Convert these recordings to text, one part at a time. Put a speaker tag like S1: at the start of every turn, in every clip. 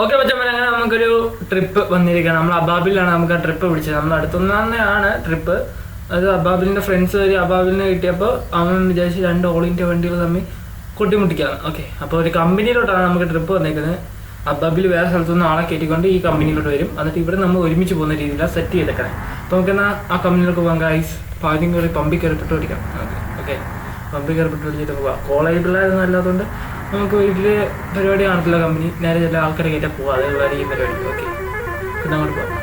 S1: Okay പച്ചമ്മ, അങ്ങനെ നമുക്കൊരു trip വന്നിരിക്കുകയാണ്. നമ്മൾ അബാബിലാണ് നമുക്ക് ആ ട്രിപ്പ് പിടിച്ചത്. നമ്മൾ അടുത്തുനിന്ന് തന്നെയാണ് ട്രിപ്പ്. അത് അബാബിലിൻ്റെ ഫ്രണ്ട്സ് വഴി അബാബിലിനെ കിട്ടിയപ്പോൾ അവൻ വിചാരിച്ച് 2 ഓൾ ഇന്ത്യ വണ്ടികൾ തമ്മിൽ കൊട്ടിമുട്ടിക്കാണ്. ഓക്കെ, അപ്പോൾ ഒരു കമ്പനിയിലോട്ടാണ് നമുക്ക് ട്രിപ്പ് വന്നേക്കുന്നത്. അബാബിൽ വേറെ സ്ഥലത്തുനിന്ന് ആളെ കയറ്റിക്കൊണ്ട് ഈ കമ്പനിയിലോട്ട് വരും. എന്നിട്ട് ഇവിടെ നമ്മൾ ഒരുമിച്ച് പോകുന്ന രീതിയിലാണ് സെറ്റ് ചെയ്തേക്കണേ. അപ്പോൾ നമുക്കെന്നാൽ ആ കമ്പനിയിലേക്ക് പോകാം ഗൈസ്. അപ്പോൾ ആദ്യം കയറി പമ്പിൽ കയറി പെട്ട് പിടിക്കാം. ഓക്കെ, പമ്പിൽ കയറി പെട്ട് പിടിച്ചിട്ട് പോകാം. കോളേജ് പിള്ളേരൊന്നും അല്ലാത്തതുകൊണ്ട് നമുക്ക് വീട്ടിൽ പരിപാടി കാണത്തില്ല. കമ്പനി നേരെ ചില ആൾക്കാരെ കയറ്റാൻ പോകാം. അതേപോലെ ഈ പരിപാടി. ഓക്കെ, പിന്നെ അങ്ങോട്ട് പോകാം.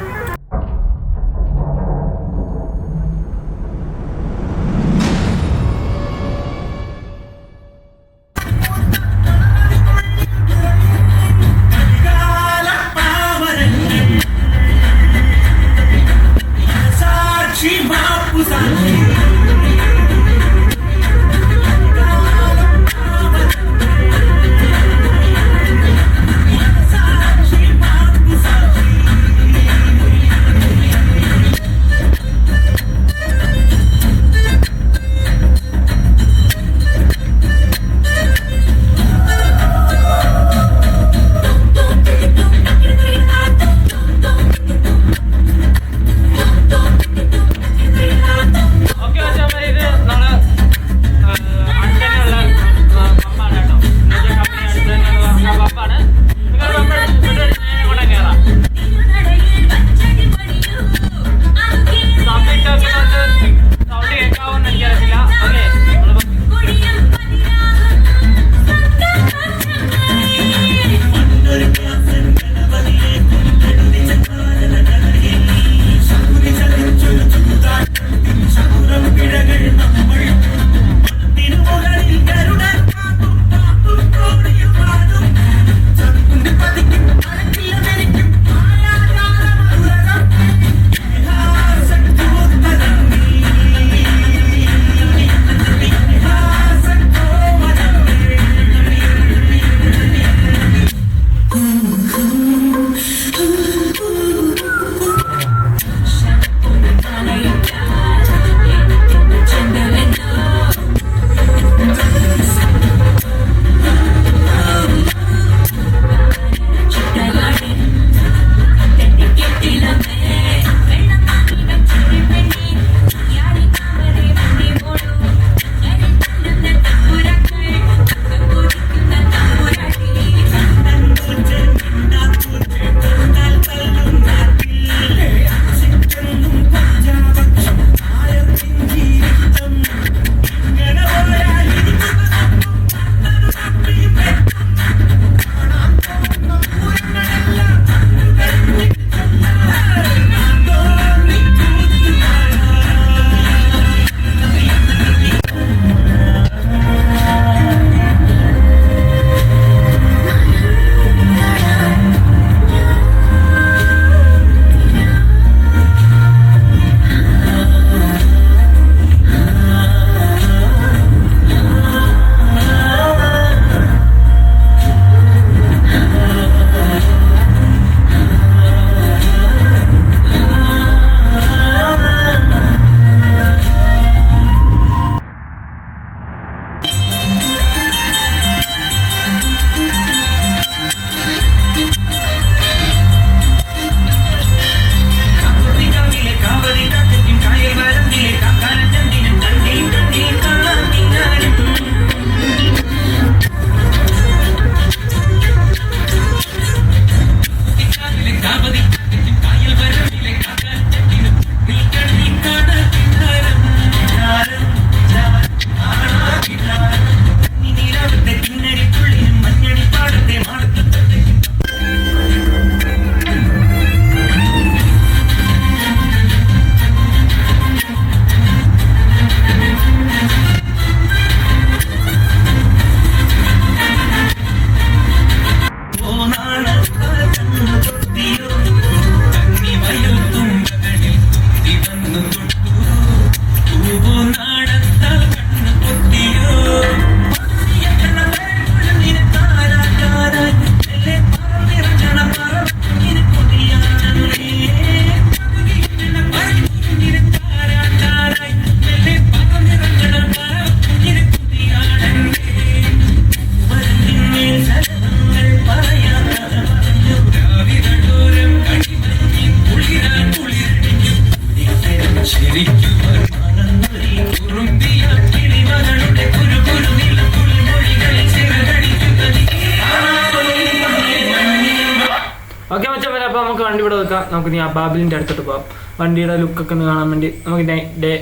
S1: ഓക്കെ മച്ചാൻ, അപ്പോൾ നമുക്ക് വണ്ടി ഇവിടെ വെക്കാം. നമുക്ക് നീ അബാബിലിൻ്റെ അടുത്തോട്ട് പോകാം. വണ്ടിയുടെ ലുക്കൊക്കെ ഒന്ന് കാണാൻ വേണ്ടി, നമുക്ക് ഡേ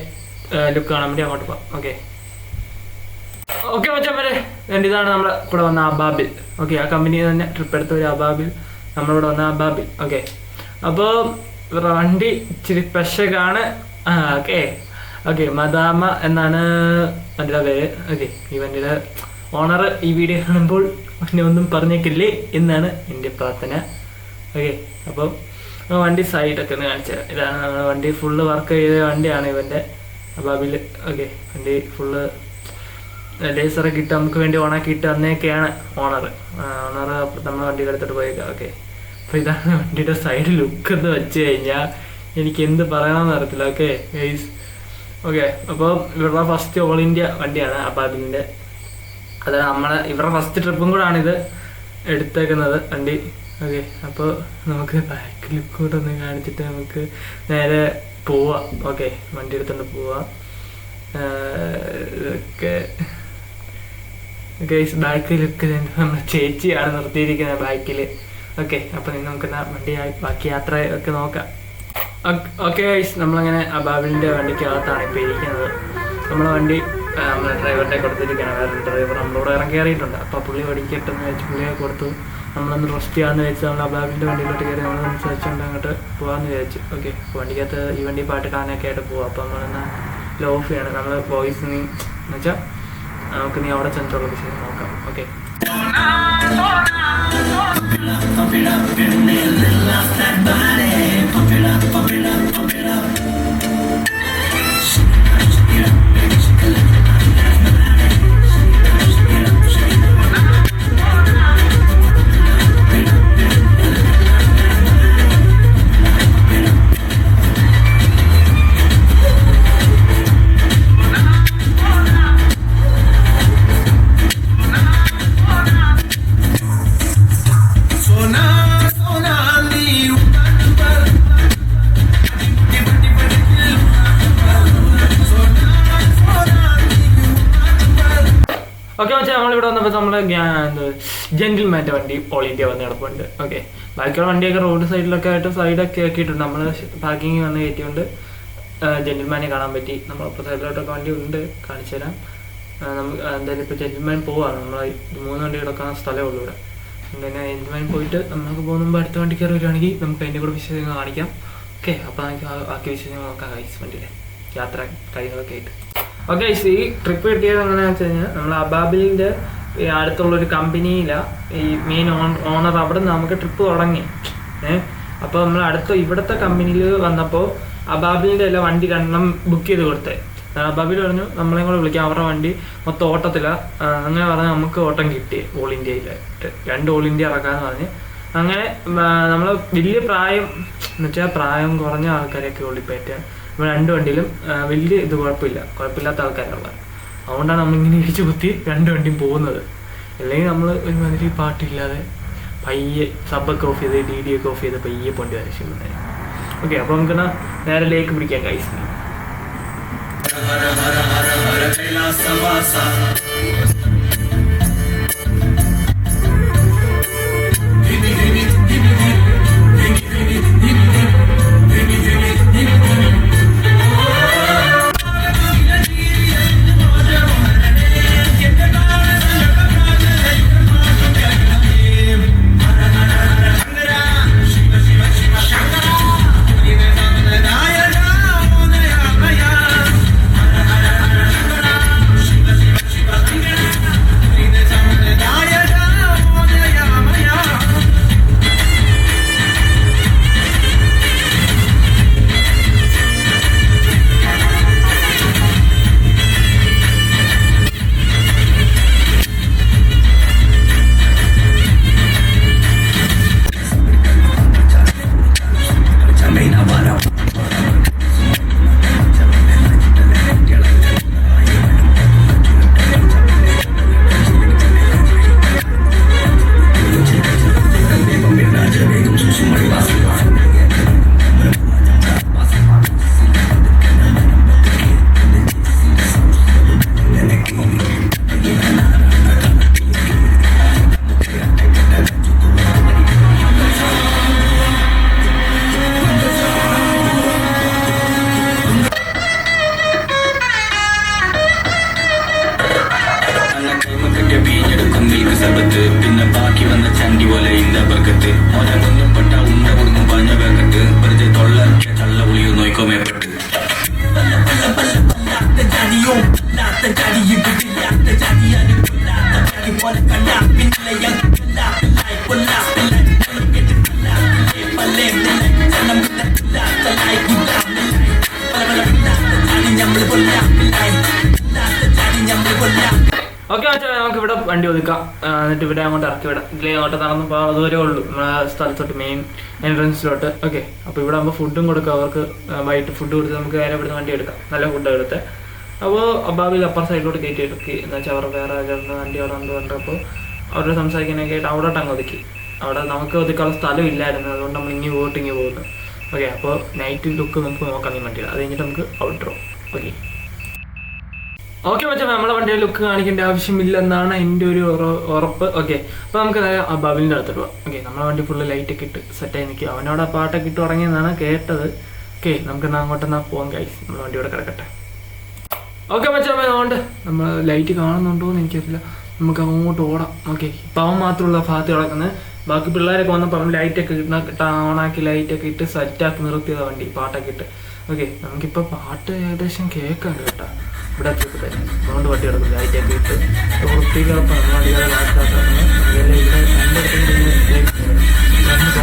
S1: ലുക്ക് കാണാൻ വേണ്ടി അങ്ങോട്ട് പോകാം. ഓക്കെ മച്ചാൻ, ഇതാണ് നമ്മുടെ കൂടെ വന്ന അബാബിൽ. ഓക്കെ, ആ കമ്പനിയിൽ തന്നെ ട്രിപ്പ് എടുത്ത ഒരു അബാബിൽ, നമ്മളിവിടെ വന്ന അബാബിൽ. ഓക്കെ, അപ്പോൾ വണ്ടി ഇച്ചിരി പെശകാണ്. ഓക്കെ മദാമ എന്നാണ് വണ്ടിയുടെ പേര്. ഓക്കെ, ഈ വണ്ടിയുടെ ഓണർ ഈ വീഡിയോ കാണുമ്പോൾ പിന്നെ ഒന്നും പറഞ്ഞേക്കില്ലേ എന്നാണ് എൻ്റെ പ്രാർത്ഥന. ഓക്കെ, അപ്പം വണ്ടി സൈഡൊക്കെ ഒന്ന് കാണിച്ചത്. ഇതാണ് നമ്മുടെ വണ്ടി, ഫുള്ള് വർക്ക് ചെയ്ത വണ്ടിയാണ് ഇവൻ്റെ അബാബിൽ. ഓക്കെ, വണ്ടി ഫുള്ള് ലേസറൊക്കെ ഇട്ട് നമുക്ക് വേണ്ടി ഓണാക്കിയിട്ട് തന്നേക്കെയാണ് ഓണർ നമ്മൾ വണ്ടിയുടെ അടുത്തോട്ട് പോയേക്കാം. ഓക്കെ, അപ്പോൾ ഇതാണ് വണ്ടിയുടെ സൈഡ് ലുക്ക് എന്ന് വെച്ച് കഴിഞ്ഞാൽ എനിക്ക് എന്ത് പറയണമെന്ന് അറിയത്തില്ല. ഓക്കെ ഗൈസ്, ഓക്കെ, അപ്പോൾ ഇവരുടെ ഫസ്റ്റ് ഓൾ ഇന്ത്യ വണ്ടിയാണ് അബാബിലിൻ്റെ. അത് ഇവരുടെ ഫസ്റ്റ് ട്രിപ്പും കൂടാണിത് എടുത്തേക്കുന്നത് വണ്ടി. ഓക്കെ, അപ്പോൾ നമുക്ക് ബാക്ക് ലുക്ക് കൂടെ ഒന്ന് കാണിച്ചിട്ട് നമുക്ക് നേരെ പോവാം. ഓക്കെ, വണ്ടി എടുത്തുകൊണ്ട് പോവാം. ഇതൊക്കെ ഗൈസ് ബാക്ക് ലുക്ക് നമ്മുടെ ചേച്ചിയാണ് നിർത്തിയിരിക്കുന്നത് ബാക്കിൽ. ഓക്കെ, അപ്പോൾ നമുക്ക് വണ്ടിയായി ബാക്കി യാത്ര ഒക്കെ നോക്കാം. ഓക്കെ ഗൈസ്, നമ്മളങ്ങനെ അബാബിലിൻ്റെ വണ്ടിക്കകത്താണ് ഇപ്പോൾ ഇരിക്കുന്നത്. നമ്മളെ വണ്ടി നമ്മളെ ഡ്രൈവറിൻ്റെ കൊടുത്തിരിക്കുകയാണ്. വേറെ ഡ്രൈവർ നമ്മളോട് ഇറങ്ങിയിട്ടുണ്ട്. അപ്പോൾ പുള്ളി ഓടിക്കട്ടെന്ന് വെച്ച് പുള്ളിയെ കൊടുത്തു. നമ്മളൊന്ന് റെസ്റ്റ് ചെയ്യാമെന്ന് വെച്ച് നമ്മൾ അബാബിലിൻ്റെ വണ്ടിയിലോട്ട് കയറി നമ്മൾ സംസാരിച്ചുകൊണ്ട് അങ്ങോട്ട് പോകാമെന്ന് വിചാരിച്ചു. ഓക്കെ, അപ്പോൾ വണ്ടിക്കകത്ത് ഈ വണ്ടി പാട്ടിടാനൊക്കെ ആയിട്ട് പോവാം. അപ്പോൾ നമ്മളെന്നാൽ ലോ ഓഫ് ചെയ്യണം. നമ്മൾ വോയിസ് എന്ന് വെച്ചാൽ നമുക്ക് നീ അവിടെ ചെന്നിട്ടുള്ള വിഷയം നോക്കാം. ഓക്കെ, ഓക്കെ വെച്ചാൽ നമ്മളിവിടെ വന്നപ്പോൾ നമ്മൾ ജെന്റിൽമാൻ്റെ വണ്ടി ഓൾ ഇന്ത്യ വന്ന് കിടപ്പുണ്ട്. ഓക്കെ, ബാക്കിയുള്ള വണ്ടിയൊക്കെ റോഡ് സൈഡിലൊക്കെ ആയിട്ട് സൈഡൊക്കെ ആക്കിയിട്ടുണ്ട്. നമ്മൾ പാർക്കിങ് വന്ന് കയറ്റിക്കൊണ്ട് ജെന്റിൽമാനെ കാണാൻ പറ്റി. നമ്മളിപ്പോൾ സൈഡിലോട്ടൊക്കെ വണ്ടി ഉണ്ട്, കാണിച്ചു തരാം. നമുക്ക് എന്തായാലും ഇപ്പോൾ ജെന്റിൽമാൻ പോവാണ്. നമ്മൾ 3 വണ്ടി കിടക്കുന്ന സ്ഥലമേ ഉള്ളൂ ഇവിടെ. പിന്നെ ജെന്റിൽമാൻ പോയിട്ട് നമുക്ക് പോകുമ്പോൾ അടുത്ത വണ്ടി കയറി വരികയാണെങ്കിൽ നമുക്ക് അതിൻ്റെ കൂടെ വിശേഷങ്ങൾ കാണിക്കാം. ഓക്കെ, അപ്പോൾ നമുക്ക് ബാക്കി വിശേഷങ്ങൾ നോക്കാം ഗൈസ്, വണ്ടിയുടെ യാത്ര കാര്യങ്ങളൊക്കെ ആയിട്ട്. ഓക്കെ, ഈ ട്രിപ്പ് കിട്ടിയത് എങ്ങനെയാണെന്ന് വെച്ച് കഴിഞ്ഞാൽ നമ്മൾ അബാബിലിൻ്റെ അടുത്തുള്ളൊരു കമ്പനിയിലാണ് ഈ മെയിൻ ഓണർ. അവിടെ നിന്ന് നമുക്ക് ട്രിപ്പ് തുടങ്ങി. അപ്പോൾ നമ്മൾ ഇവിടുത്തെ കമ്പനിയിൽ വന്നപ്പോൾ അബാബിലിൻ്റെ എല്ലാം വണ്ടി 2 ബുക്ക് ചെയ്ത് കൊടുത്തേ. അബാബിൽ പറഞ്ഞു നമ്മളെയും കൂടെ വിളിക്കാം, അവരുടെ വണ്ടി മൊത്തം ഓട്ടത്തിലാണ്. അങ്ങനെ പറഞ്ഞാൽ നമുക്ക് ഓട്ടം കിട്ടി. ഓൾ ഇന്ത്യയിലായിട്ട് 2 ഓൾ ഇന്ത്യ ഇറക്കാമെന്ന് പറഞ്ഞ് അങ്ങനെ നമ്മൾ വലിയ പ്രായം എന്ന് വെച്ചാൽ പ്രായം കുറഞ്ഞ ആൾക്കാരെയൊക്കെ ഉള്ളിപ്പയറ്റാൻ 2 വണ്ടിയിലും വലിയ കുഴപ്പമില്ലാത്ത ആൾക്കാരുള്ളത്. അതുകൊണ്ടാണ് നമ്മളിങ്ങനെ ഇടിച്ചു കുത്തി 2 വണ്ടിയും പോകുന്നത്. അല്ലെങ്കിൽ നമ്മൾ ഒരുമാതിരി പാട്ടില്ലാതെ പയ്യെ സബ്ബൊക്കെ ഓഫ് ചെയ്ത് DD ഒക്കെ ഓഫ് ചെയ്ത് പയ്യെ പോണ്ടി ആവശ്യം വന്നേരം. ഓക്കെ, അപ്പോൾ നമുക്ക് നേരെ ലേക്ക് പിടിക്കാം ഗൈസ്. ഓക്കെ വെച്ചാൽ നമുക്ക് ഇവിടെ വണ്ടി ഒതുക്കാം, എന്നിട്ട് ഇവിടെ അങ്ങോട്ട് ഇറക്കി വിടാം. ഇതിലേ അങ്ങോട്ട് നടന്ന് പോകാൻ അതുവരെ ഉള്ളൂ നമ്മളെ സ്ഥലത്തോട്ട്, മെയിൻ എൻട്രൻസിലോട്ട്. ഓക്കെ, അപ്പോൾ ഇവിടെ ആകുമ്പോൾ ഫുഡും കൊടുക്കാം അവർക്ക്. വൈകിട്ട് ഫുഡ് കൊടുത്ത് നമുക്ക് നേരെ ഇവിടുന്ന് വണ്ടി എടുക്കാം, നല്ല ഫുഡ് എടുത്ത്. അപ്പോൾ അബാബിൽ അപ്പർ സൈഡിലോട്ട് കയറ്റി എടുക്കി. എന്ന് വെച്ചാൽ അവർ വേറെ വണ്ടി അവിടെ ഉണ്ട് കണ്ടപ്പോൾ അവരോട് സംസാരിക്കാനൊക്കെ ആയിട്ട് അവിടോട്ട് അങ്ങ് ഒതുക്കി. അവിടെ നമുക്ക് ഒതുക്കാനുള്ള സ്ഥലം ഇല്ലായിരുന്നു, അതുകൊണ്ട് നമ്മൾ ഇങ്ങ് പോകുന്നു. ഓക്കെ, അപ്പോൾ നൈറ്റ് ലുക്ക് നമുക്ക് നോക്കാം ഈ വണ്ടിയിൽ. അത് കഴിഞ്ഞിട്ട് നമുക്ക് ഔട്ട്ഡ്രോ. ഓക്കെ വെച്ചാൽ നമ്മളെ വണ്ടിയുടെ ലുക്ക് കാണിക്കേണ്ട ആവശ്യമില്ലെന്നാണ് എൻ്റെ ഒരു ഉറപ്പ്. ഓക്കെ, അപ്പോൾ നമുക്ക് അബാബിലിൻ്റെ അടുത്തോട്ട് പോകാം. ഓക്കെ, നമ്മളെ വണ്ടി ഫുള്ള് ലൈറ്റൊക്കെ ഇട്ട് സെറ്റായി നിൽക്കുക. അവനോട് ആ പാട്ടൊക്കെ ഇട്ട് തുടങ്ങിയെന്നാണ് കേട്ടത്. ഓക്കെ, നമുക്കെന്നാൽ അങ്ങോട്ടെന്നാൽ പോകാം ഗൈസ്, നമ്മൾ വണ്ടിയോടെ കിടക്കട്ടെ. ഓക്കെ വെച്ചാൽ അതുകൊണ്ട് നമ്മൾ ലൈറ്റ് കാണുന്നുണ്ടോ എന്ന് എനിക്കറിയില്ല, നമുക്ക് അങ്ങോട്ട് ഓടാം. ഓക്കെ, ഇപ്പം അവൻ മാത്രമുള്ള ഭാഗത്ത് കിടക്കുന്നത്. ബാക്കി പിള്ളേരൊക്കെ വന്നപ്പോൾ അവൻ ലൈറ്റൊക്കെ ഓണാക്കി ലൈറ്റൊക്കെ ഇട്ട് സെറ്റാക്കി നിർത്തിയതാണ് വണ്ടി, പാട്ടൊക്കെ ഇട്ട്. ഓക്കെ, നമുക്കിപ്പോൾ പാട്ട് ഏകദേശം കേൾക്കാം കേട്ടോ ഇവിടെ എത്തിയപ്പോൾ തന്നെ. അതുകൊണ്ട് വണ്ടി കിടക്കും ലൈറ്റൊക്കെ ഇട്ട് വൃത്തികളപ്പം നമ്മൾ അടിക്കാതെ പാട്ടാക്കുന്നത്. ഇവിടെ